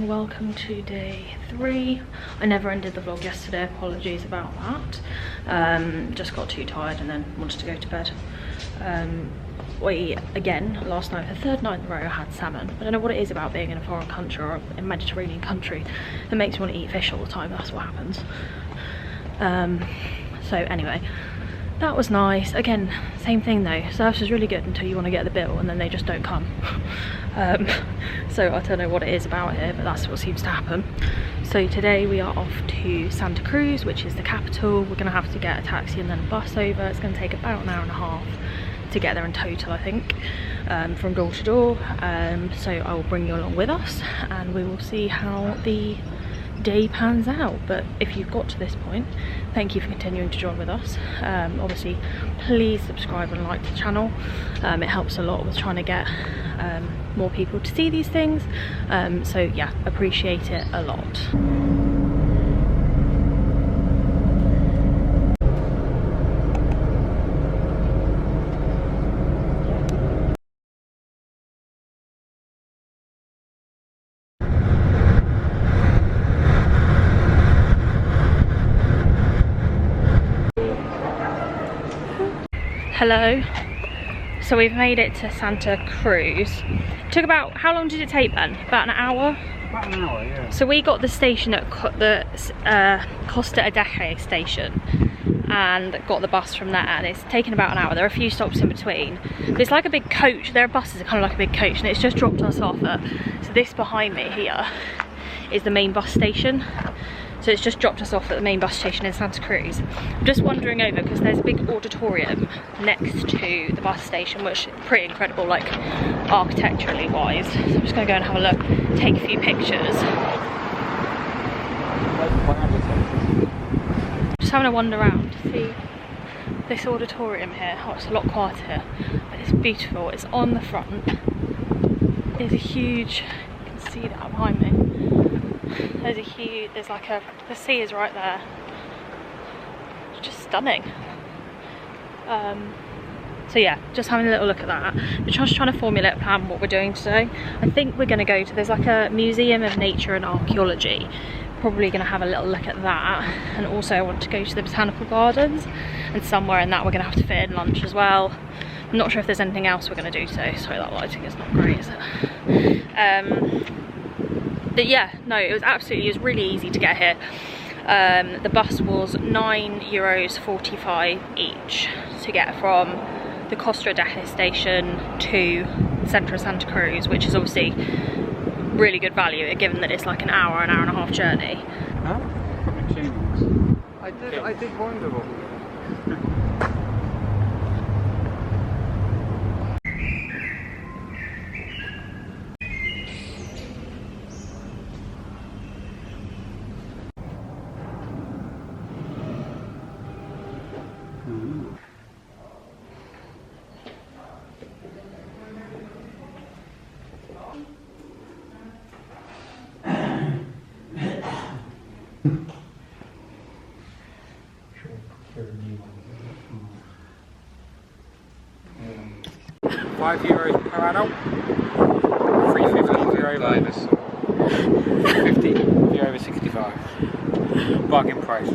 Welcome to day 3. I never ended the vlog yesterday, apologies about that. Just got too tired and then wanted to go to bed. Again, last night, the third night in a row I had salmon. I don't know what it is about being in a foreign country or a Mediterranean country that makes me want to eat fish all the time. That's what happens. So anyway, that was nice. Again, same thing though, service is really good until you want to get the bill and then they just don't come. So I don't know what it is about here, but that's what seems to happen. So today we are off to Santa Cruz, which is the capital. We're going to have to get a taxi and then a bus over. It's going to take about an hour and a half to get there in total, I think, from door to door. So I will bring you along with us and we will see how the day pans out. But if you've got to this point, thank you for continuing to join with us. Obviously please subscribe and like the channel. It helps a lot with trying to get more people to see these things. So yeah, appreciate it a lot. Hello. So we've made it to Santa Cruz. Took about, how long did it take, Ben? About an hour? About an hour, yeah. So we got the station at the Costa Etereo station and got the bus from there, and it's taken about an hour. There are a few stops in between. But it's like a big coach. Their buses are kind of like a big coach, and it's just dropped us off at, so this behind me here is the main bus station. So it's just dropped us off at the main bus station in Santa Cruz. I'm just wandering over because there's a big auditorium next to the bus station, which is pretty incredible, like architecturally wise. So I'm just going to go and have a look, take a few pictures. Just having a wander around to see this auditorium here. Oh, it's a lot quieter here, but it's beautiful. It's on the front. There's a huge, you can see that behind me. There's a huge, there's like a, the sea is right there. It's just stunning. So yeah, just having a little look at that. We're just trying to formulate a plan what we're doing today. I think we're going to go to, there's like a museum of nature and archaeology. Probably going to have a little look at that. And also I want to go to the botanical gardens, and somewhere in that we're going to have to fit in lunch as well. I'm not sure if there's anything else we're going to do today. Sorry, that lighting is not great, is it? But yeah, no, it was really easy to get here. The bus was €9.45 each to get from the Costa Etereo station to the centre of Santa Cruz, which is obviously really good value given that it's like an hour and a half journey. Huh? I did wonder what. €5 per adult, $3.50 if you're over 50, if you're over 65. Bargain price.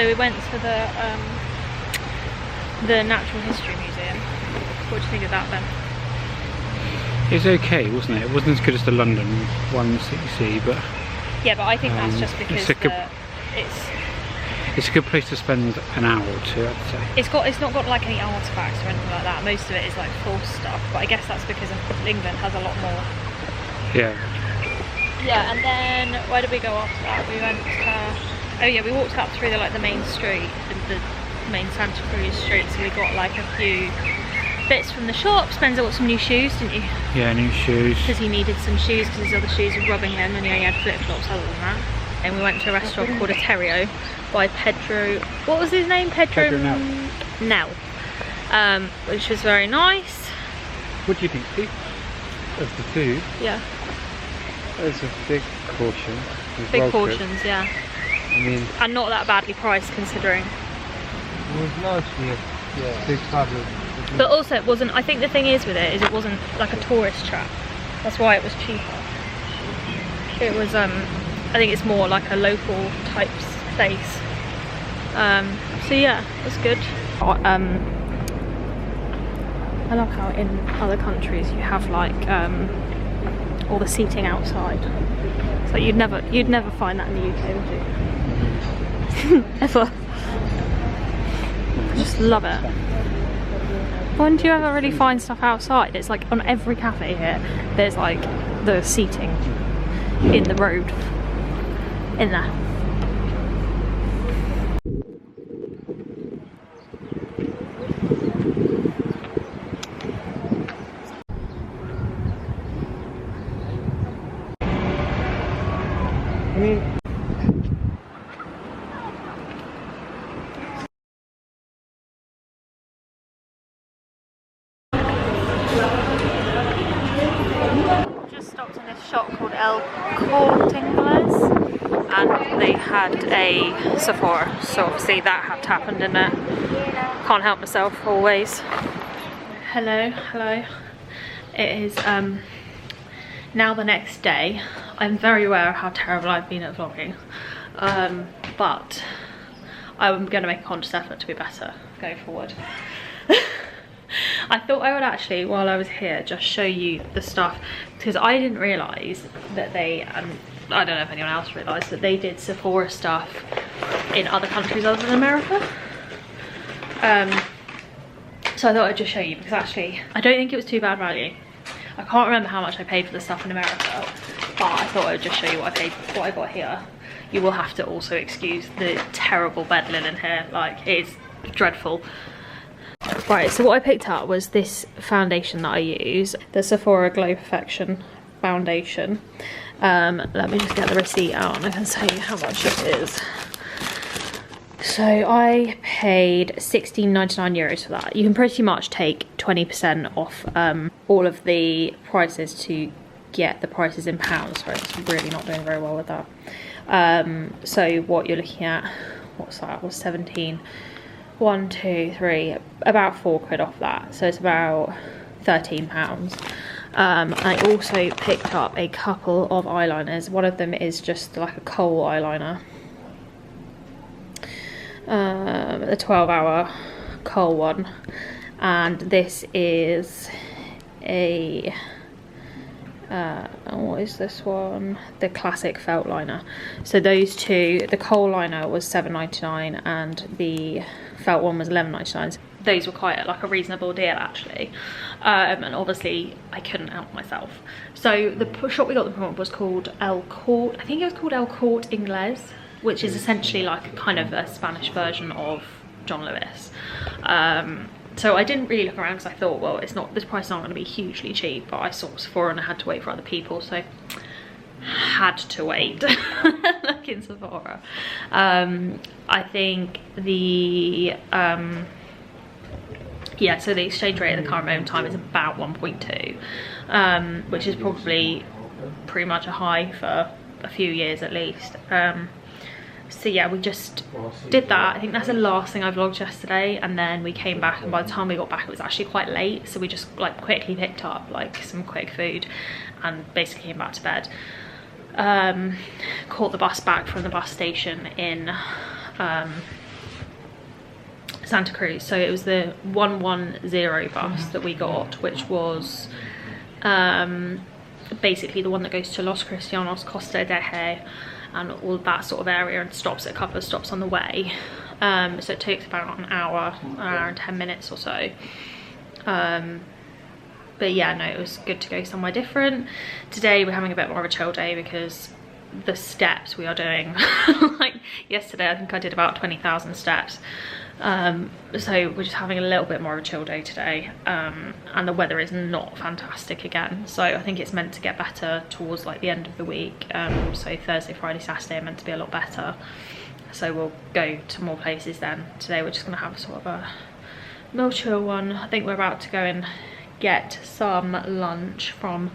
So we went to the Natural History Museum. What do you think of that, Ben? It's okay, wasn't it? It wasn't as good as the London ones that you see, but yeah, but I think that's just because it's a good place to spend an hour or two, I'd say. It's not got like any artifacts or anything like that. Most of it is like false stuff, but I guess that's because England has a lot more. Yeah. Yeah, and then where did we go after that? We went. Oh yeah, we walked up through the main street, the main Santa Cruz street. So we got like a few bits from the shops. Ben's got some new shoes, didn't you? Yeah, new shoes. Because he needed some shoes because his other shoes were rubbing him, and he only had flip flops other than that. And we went to a restaurant called Etereo by Pedro. What was his name? Pedro Nel. Which was very nice. What do you think, Steve, of the food? Yeah. There's a big portion. Big portions, yeah. I mean, and not that badly priced considering. It was nice, yeah. Big paddle. But also it wasn't, I think the thing is with it is it wasn't like a tourist trap. That's why it was cheaper. It was, I think it's more like a local type space. So yeah, it was good. I love how in other countries you have like all the seating outside. So you'd never find that in the UK, would you? Ever. I just love it. When do you ever really find stuff outside? It's like on every cafe here, there's like the seating in the road, in there. Stopped in this shop called El Corte Inglés and they had a Sephora, so obviously that had to happen, didn't it? Can't help myself always. Hello. It is now the next day. I'm very aware of how terrible I've been at vlogging, but I'm going to make a conscious effort to be better going forward. I thought I would actually, while I was here, just show you the stuff, because I didn't realise that they, I don't know if anyone else realised, that they did Sephora stuff in other countries other than America. So I thought I'd just show you, because actually I don't think it was too bad value. I can't remember how much I paid for the stuff in America, but I thought I would just show you what I got here. You will have to also excuse the terrible bed linen here, like it is dreadful. Right, so what I picked up was this foundation that I use, the Sephora Glow Perfection foundation. Let me just get the receipt out and I can tell you how much it is. So I paid €16.99 for that. You can pretty much take 20% off all of the prices to get the prices in pounds. Sorry, it's really not doing very well with that. So what you're looking at, what's that, was 17. 1, 2, 3, about £4 off that, so it's about £13. I also picked up a couple of eyeliners. One of them is just like a kohl eyeliner, the 12-hour kohl one, and this is a what is this one? The classic felt liner. So those two, the kohl liner was $7.99 and the felt one was $11.99. Those were quite like a reasonable deal actually, and obviously I couldn't help myself. So the shop we got them from was called El Corte, I think it was called El Corte Inglés, which is essentially like kind of a Spanish version of John Lewis. So I didn't really look around because I thought, well, it's not, this price is not going to be hugely cheap, but I saw Sephora and I had to wait for other people, so had to wait. Look in Sephora. I think the yeah, so the exchange rate at the current moment in time is about 1.2, which is probably pretty much a high for a few years at least. So yeah, we just did that. I think that's the last thing I vlogged yesterday, and then we came back, and by the time we got back it was actually quite late, so we just like quickly picked up like some quick food and basically came back to bed. Caught the bus back from the bus station in Santa Cruz. So it was the 110 bus that we got, which was basically the one that goes to Los Cristianos, Costa Etereo, and all that sort of area, and stops at a couple of stops on the way. So it takes about an hour and 10 minutes or so. But yeah, no, it was good to go somewhere different. Today we're having a bit more of a chill day because the steps we are doing, like yesterday I think I did about 20,000 steps. So we're just having a little bit more of a chill day today, and the weather is not fantastic again, so I think it's meant to get better towards like the end of the week. So Thursday, Friday, Saturday are meant to be a lot better, so we'll go to more places then. Today we're just going to have a sort of a more chill one. I think we're about to go and get some lunch from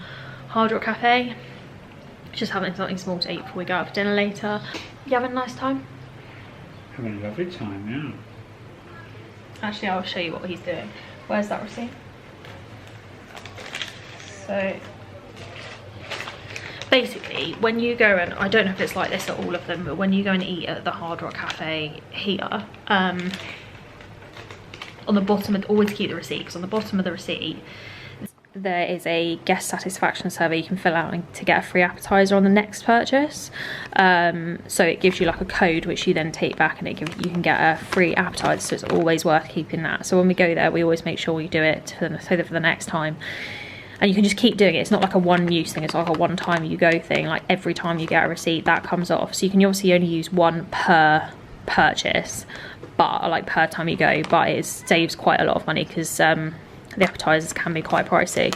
Hard Rock Cafe, just having something small to eat before we go out for dinner later. You having a nice time? Having a lovely time, yeah. Actually, I'll show you what he's doing. Where's that receipt? So basically, when you go, and I don't know if it's like this at all of them, but when you go and eat at the Hard Rock Cafe here, on the bottom of, always keep the receipt, because on the bottom of the receipt there is a guest satisfaction survey you can fill out to get a free appetizer on the next purchase. So it gives you like a code which you then take back, and you can get a free appetizer, so it's always worth keeping that. So when we go there we always make sure we do it so that for the next time, and you can just keep doing it. It's not like a one use thing, it's like a one time you go thing. Like every time you get a receipt that comes off, so you can obviously only use one per purchase, but like per time you go, but it saves quite a lot of money because the appetizers can be quite pricey.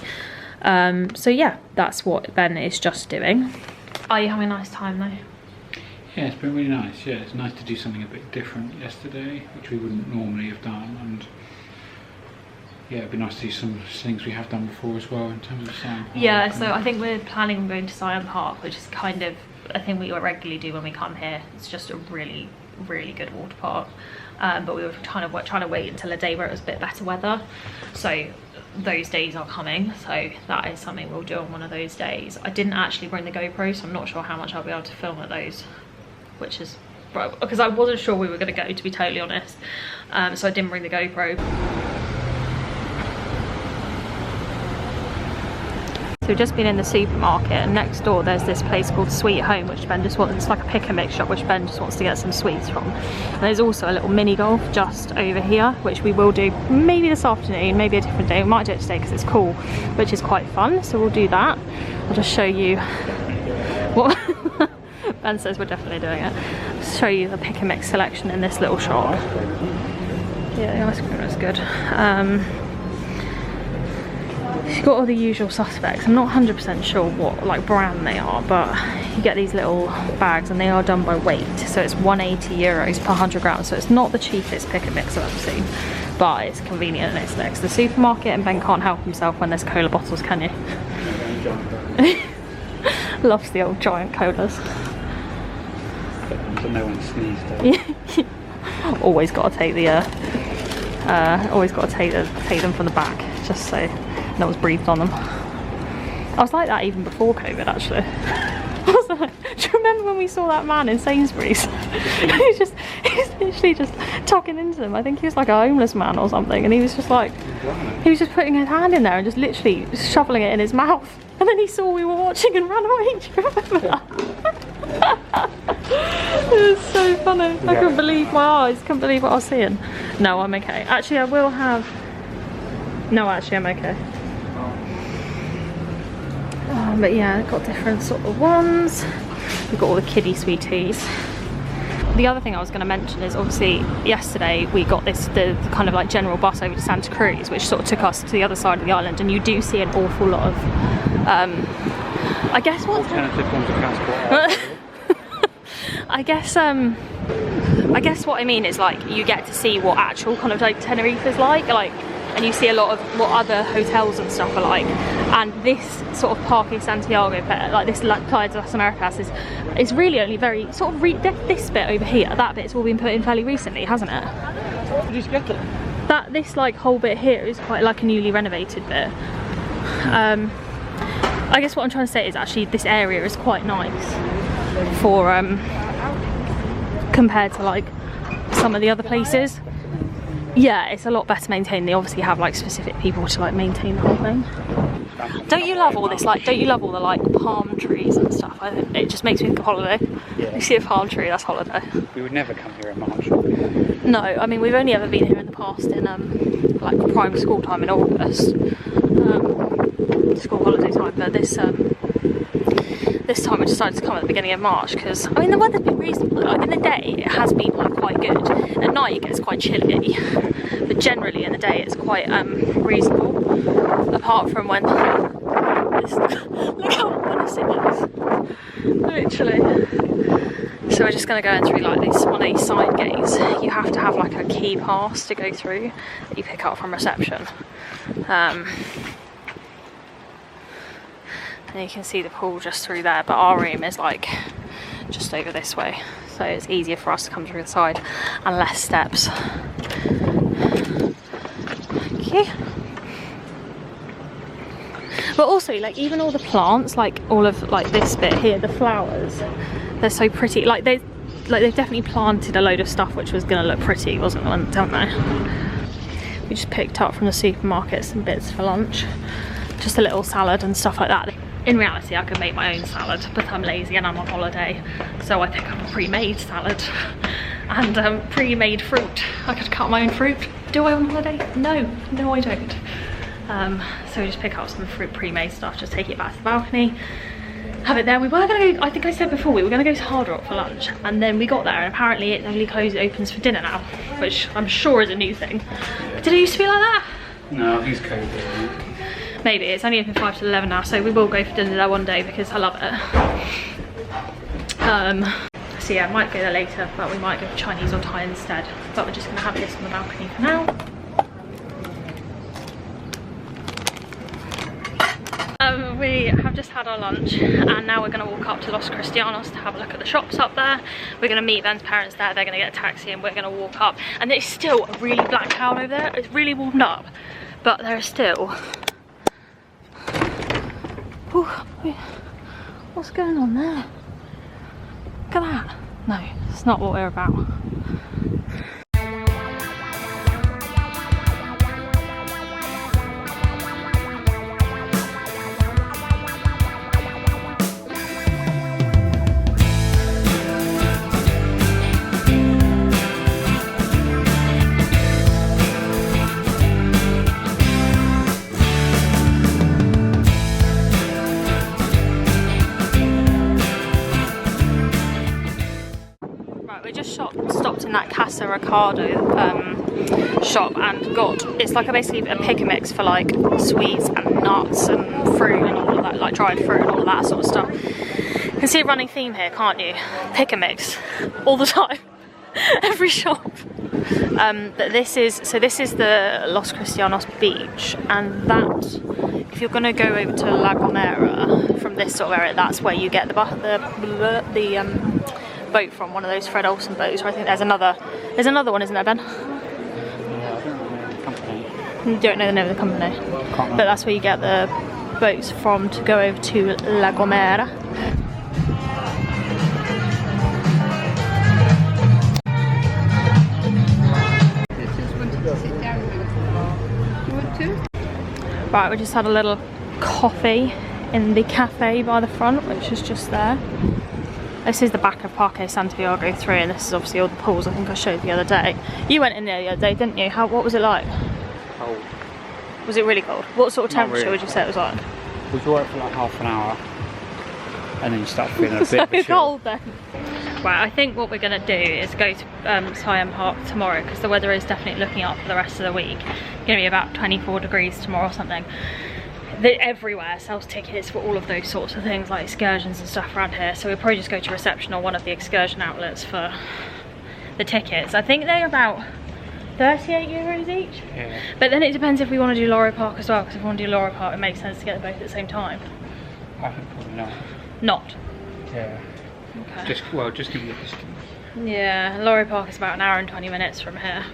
So yeah, that's what Ben is just doing. Are you having a nice time though? Yeah, it's been really nice. Yeah, it's nice to do something a bit different yesterday, which we wouldn't normally have done, and yeah, it'd be nice to do some things we have done before as well in terms of Siam Park. Yeah, so I think we're planning on going to Siam Park, which is kind of a thing we regularly do when we come here. It's just a really good water park. But we were trying to wait until a day where it was a bit better weather, so those days are coming, so that is something we'll do on one of those days. I didn't actually bring the GoPro, so I'm not sure how much I'll be able to film at those, which is because I wasn't sure we were going to go, to be totally honest. So I didn't bring the GoPro. So we've just been in the supermarket, and next door there's this place called Sweet Home, which Ben just wants, it's like a pick and mix shop, which Ben just wants to get some sweets from. And there's also a little mini golf just over here, which we will do maybe this afternoon, maybe a different day. We might do it today because it's cool, which is quite fun, so we'll do that. I'll just show you what Ben says we're definitely doing it. I'll show you the pick and mix selection in this little shop. Yeah, the ice cream is good. You've got all the usual suspects. I'm not 100% sure what like brand they are, but you get these little bags and they are done by weight, so it's 180 euros per 100 grams, so it's not the cheapest pick and mix I've ever seen, but it's convenient and it's next to the supermarket, and Ben can't help himself when there's cola bottles, can you? Loves the old giant colas. So no one sneezed. Always got to take the take them from the back, just so no one's breathed on them. I was like that even before COVID, actually. I was like, do you remember when we saw that man in Sainsbury's? he's literally just tucking into them. I think he was like a homeless man or something, and he was just putting his hand in there and just literally shoveling it in his mouth. And then he saw we were watching and ran away. Do you remember that? It was so funny. I couldn't believe my eyes, couldn't believe what I was seeing. No, I'm okay. Actually, I will have... No, actually, I'm okay. But yeah, I've got different sort of ones. We've got all the kiddie sweeties. The other thing I was going to mention is obviously yesterday we got the kind of like general bus over to Santa Cruz, which sort of took us to the other side of the island, and you do see an awful lot of I guess what alternative forms of transport. I guess what I mean is like you get to see what actual kind of like Tenerife is like, and you see a lot of what other hotels and stuff are like. And this sort of Parque Santiago, like this Playa de las Americas, is really only very sort of this bit over here. That bit's all been put in fairly recently, hasn't it? Where did you get it? This like whole bit here is quite like a newly renovated bit. I guess what I'm trying to say is actually this area is quite nice for compared to like some of the other places. Yeah, it's a lot better maintained. They obviously have like specific people to like maintain the whole thing. Don't you love all this, like, don't you love all the like palm trees and stuff? I think it just makes me think of holiday. Yeah. You see a palm tree, that's holiday. We would never come here in March. No, I mean we've only ever been here in the past in like prime school time in August, school holiday time. But this time we decided to come at the beginning of March because I mean the weather's been reasonable. Like in the day it has been like quite good. At night it gets quite chilly, but generally in the day it's quite reasonable. Apart from when this, look how honest it is, literally. So we're just going to go in through like one of these side gates. You have to have like a key pass to go through that you pick up from reception. And you can see the pool just through there, but our room is like just over this way, so it's easier for us to come through the side and less steps. Okay. But also like even all the plants, like all of like this bit here, the flowers, they're so pretty. Like they've definitely planted a load of stuff which was gonna look pretty, wasn't it, don't they? We just picked up from the supermarket some bits for lunch, just a little salad and stuff like that. In reality I could make my own salad, but I'm lazy and I'm on holiday, so I pick up a pre-made salad and pre-made fruit. I could cut my own fruit. Do I on holiday? No I don't. So we just pick up some fruit pre-made stuff, just take it back to the balcony, have it there. We were gonna go, I think I said before, we were gonna go to Hard Rock for lunch, and then we got there and apparently it only opens for dinner now, which I'm sure is a new thing. But did it used to be like that? No, he's COVID. Maybe, it's only open 5 to 11 now, so we will go for dinner there one day because I love it. So yeah, I might go there later, but we might go for Chinese or Thai instead. But we're just gonna have this on the balcony for now. We have just had our lunch and now we're going to walk up to Los Cristianos to have a look at the shops up there. We're going to meet Ben's parents there, they're going to get a taxi and we're going to walk up. And there's still a really black cloud over there. It's really warmed up, but there is still... Ooh, what's going on there? Look at that. No, it's not what we're about. Stopped in that Casa Ricardo shop and got, it's like basically a pick and mix for like sweets and nuts and fruit and all of that, like dried fruit and all of that sort of stuff. You can see a running theme here, can't you? Pick and mix all the time. Every shop. But this is the Los Cristianos beach, and that, if you're going to go over to La Gomera from this sort of area, that's where you get the boat from, one of those Fred Olsen boats. Or I think there's another one, isn't there, Ben? Yeah, I don't know the company. You don't know the name of the company, but that's where you get the boats from to go over to La Gomera. Right, we just had a little coffee in the cafe by the front, which is just there. This is the back of Parque Santiago 3, and this is obviously all the pools I think I showed the other day. You went in there the other day, didn't you? What was it like? Cold. Was it really cold? What sort of temperature really. would you say it was like? We drove for like half an hour, and then you start feeling a bit so of a chill. cold then. Right, I think what we're going to do is go to Siam Park tomorrow, because the weather is definitely looking up for the rest of the week. It's going to be about 24 degrees tomorrow or something. Everywhere sells tickets for all of those sorts of things, like excursions and stuff around here, so we'll probably just go to reception or one of the excursion outlets for the tickets. I think they're about 38 euros each. Yeah. But then it depends if we want to do Loro Park as well, because if we want to do Loro Park it makes sense to get them both at the same time. I think probably not. Not? Yeah. Okay. Just give me the distance. Yeah, Loro Park is about an hour and 20 minutes from here.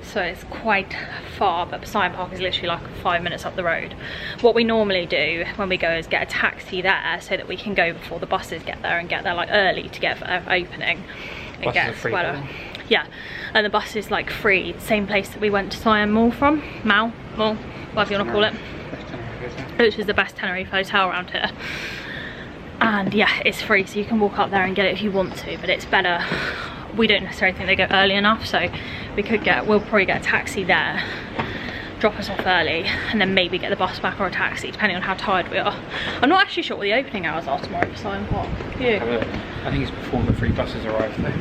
So it's quite far, but Siam Park is literally like 5 minutes up the road. What we normally do when we go is get a taxi there so that we can go before the buses get there and get there like early to get opening. And Buses get are free, well, Yeah, and the bus is like free, same place that we went to Siam Mall from, Mall, whatever you want to call it, which is the best Tenerife hotel around here. And yeah, it's free, so you can walk up there and get it if you want to, but it's better. We don't necessarily think they go early enough, so we'll probably get a taxi there, drop us off early, and then maybe get the bus back or a taxi, depending on how tired we are. I'm not actually sure what the opening hours are tomorrow for Siam Park. You? I think it's before the 3 buses arrive though,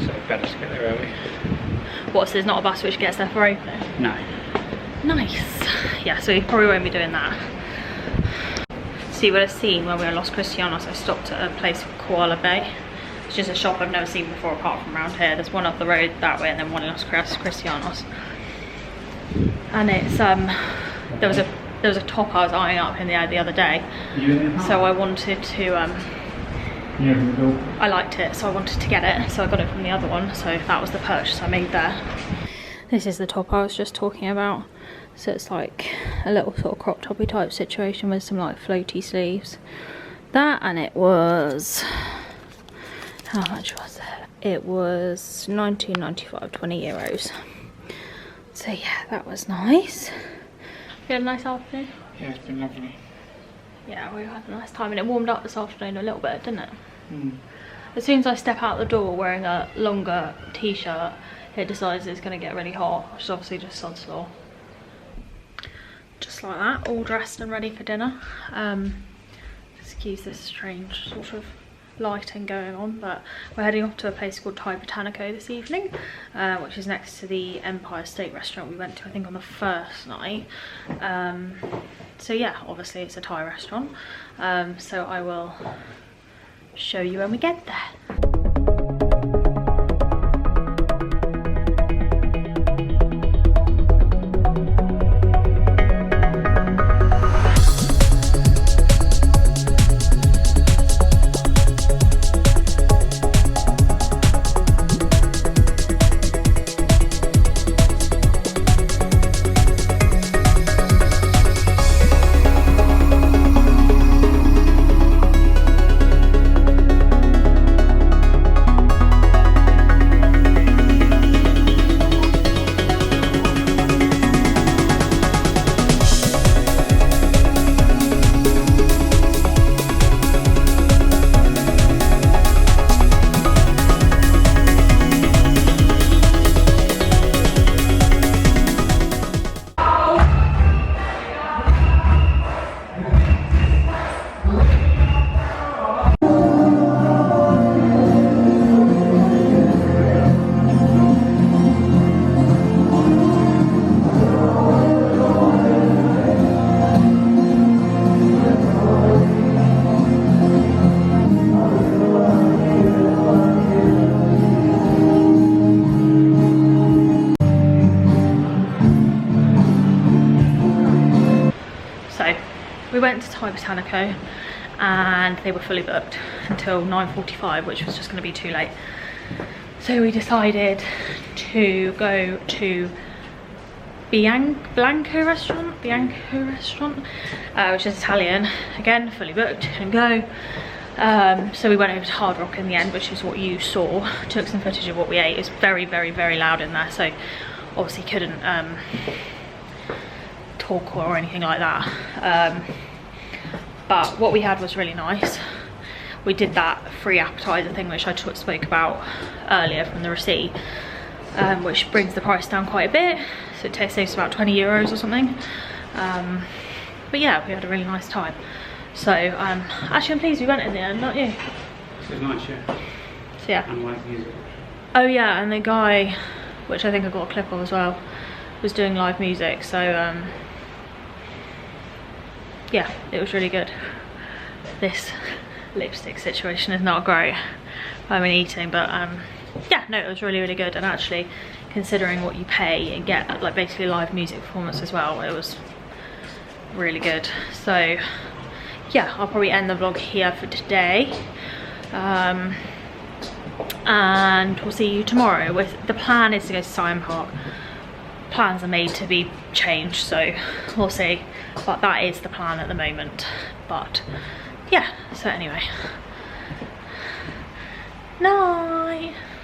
so better to get there early. What, so there's not a bus which gets there for opening? No. Nice. Yeah, so we probably won't be doing that. So you would have seen when we were in Los Cristianos, I stopped at a place called Koala Bay. It's just a shop I've never seen before apart from around here. There's one up the road that way and then one in Los Cristianos. And it's there was a top I was eyeing up in the other day. So I wanted to I liked it, so I wanted to get it. So I got it from the other one. So that was the purchase I made there. This is the top I was just talking about. So it's like a little sort of crop toppy type situation with some like floaty sleeves. That, and it was, how much was it? It was €19.95, 20 euros. So yeah, that was nice. You had a nice afternoon? Yeah, it's been lovely. Yeah, we had a nice time, and it warmed up this afternoon a little bit, didn't it? Mm. As soon as I step out the door wearing a longer t-shirt, it decides it's going to get really hot, which is obviously just sod's law. Just like that, all dressed and ready for dinner. Excuse this strange sort of lighting going on, but we're heading off to a place called Thai Botanico this evening, which is next to the Empire State restaurant we went to, I think, on the first night. So yeah, obviously it's a Thai restaurant, so I will show you when we get there. We went to Thai Botanico and they were fully booked until 9:45, which was just going to be too late. So we decided to go to Bianco restaurant, which is Italian. Again, fully booked, couldn't go. So we went over to Hard Rock in the end, which is what you saw. Took some footage of what we ate. It was very, very, very loud in there, so obviously couldn't talk or anything like that. But what we had was really nice. We did that free appetizer thing which I spoke about earlier from the receipt, which brings the price down quite a bit, so it saves about 20 euros or something. But yeah, we had a really nice time. So actually I'm pleased we went in the end, not you? It was nice, yeah. So yeah. And live music. Oh yeah, and the guy, which I think I got a clip of as well, was doing live music, so yeah, it was really good. This lipstick situation is not great. I mean eating, but yeah, no, it was really, really good. And actually, considering what you pay and get like basically live music performance as well, it was really good. So yeah, I'll probably end the vlog here for today, and we'll see you tomorrow. The plan is to go to Siam Park. Plans are made to be changed, so we'll see, but that is the plan at the moment. But yeah, so anyway, night.